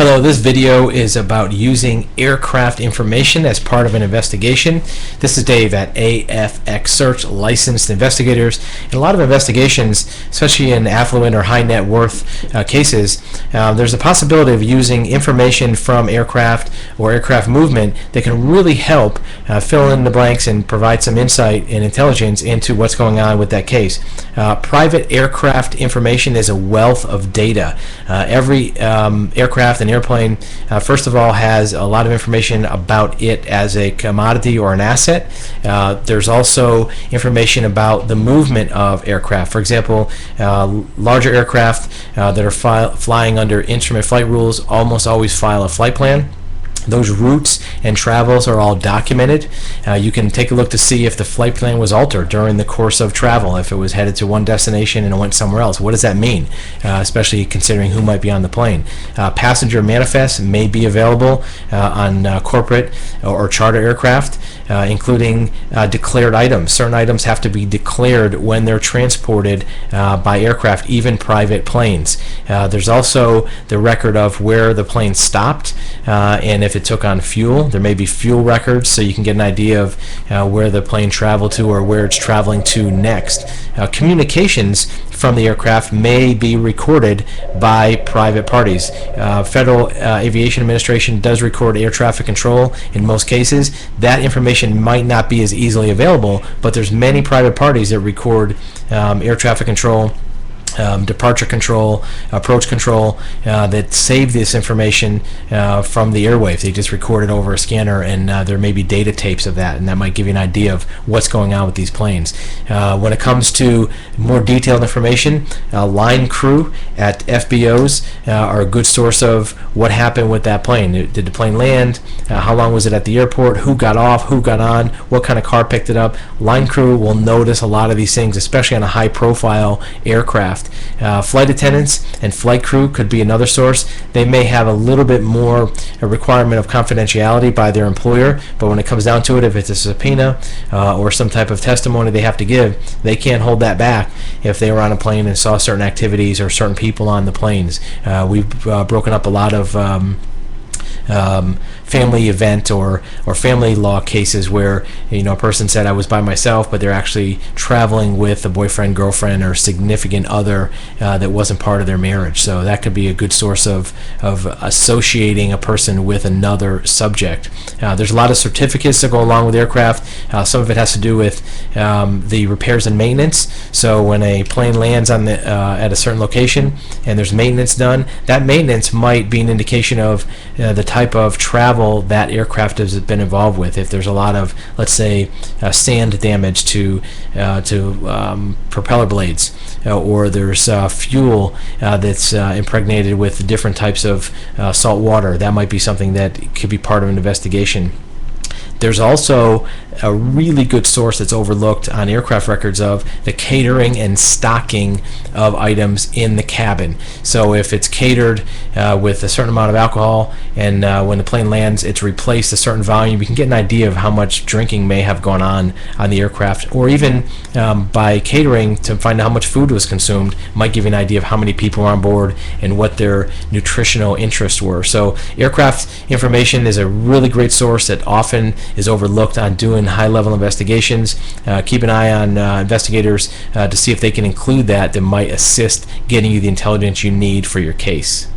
Hello, this video is about using aircraft information as part of an investigation. This is Dave at AFX Search, licensed investigators. In a lot of investigations, especially in affluent or high net worth cases, there's a possibility of using information from aircraft or aircraft movement that can really help fill in the blanks and provide some insight and intelligence into what's going on with that case. Private aircraft information is a wealth of data. Every aircraft and airplane, first of all, has a lot of information about it as a commodity or an asset. There's also information about the movement of aircraft. For example, larger aircraft that are flying under instrument flight rules almost always file a flight plan. Those routes and travels are all documented. You can take a look to see if the flight plan was altered during the course of travel, if it was headed to one destination and it went somewhere else. What does that mean, especially considering who might be on the plane? Passenger manifests may be available on corporate or charter aircraft, including declared items. Certain items have to be declared when they're transported by aircraft, even private planes. There's also the record of where the plane stopped and if it took on fuel. There may be fuel records, so you can get an idea of where the plane traveled to or where it's traveling to next. Communications from the aircraft may be recorded by private parties. Federal Aviation Administration does record air traffic control in most cases. That information might not be as easily available, but there's many private parties that record air traffic control, departure control, approach control, that save this information from the airwaves. They just record it over a scanner, and there may be data tapes of that, and that might give you an idea of what's going on with these planes. When it comes to more detailed information, line crew at FBOs are a good source of what happened with that plane. Did the plane land? How long was it at the airport? Who got off? Who got on? What kind of car picked it up? Line crew will notice a lot of these things, especially on a high-profile aircraft. Flight attendants and flight crew could be another source. They may have a little bit more a requirement of confidentiality by their employer, but when it comes down to it, if it's a subpoena or some type of testimony they have to give, they can't hold that back if they were on a plane and saw certain activities or certain people on the planes. We've broken up a lot of family event or family law cases where a person said I was by myself, but they're actually traveling with a boyfriend, girlfriend, or significant other that wasn't part of their marriage. So that could be a good source of associating a person with another subject. There's a lot of certificates that go along with aircraft. Some of it has to do with the repairs and maintenance. So when a plane lands on at a certain location and there's maintenance done, that maintenance might be an indication of the type of travel that aircraft has been involved with. If there's a lot of, let's say, sand damage to propeller blades, or there's fuel that's impregnated with different types of salt water, that might be something that could be part of an investigation. There's also a really good source that's overlooked on aircraft records of the catering and stocking of items in the cabin. So if it's catered with a certain amount of alcohol, and when the plane lands it's replaced a certain volume, you can get an idea of how much drinking may have gone on the aircraft, or even by catering to find out how much food was consumed might give you an idea of how many people are on board and what their nutritional interests were. So aircraft information is a really great source that often is overlooked on doing high-level investigations. Keep an eye on investigators to see if they can include that might assist getting you the intelligence you need for your case.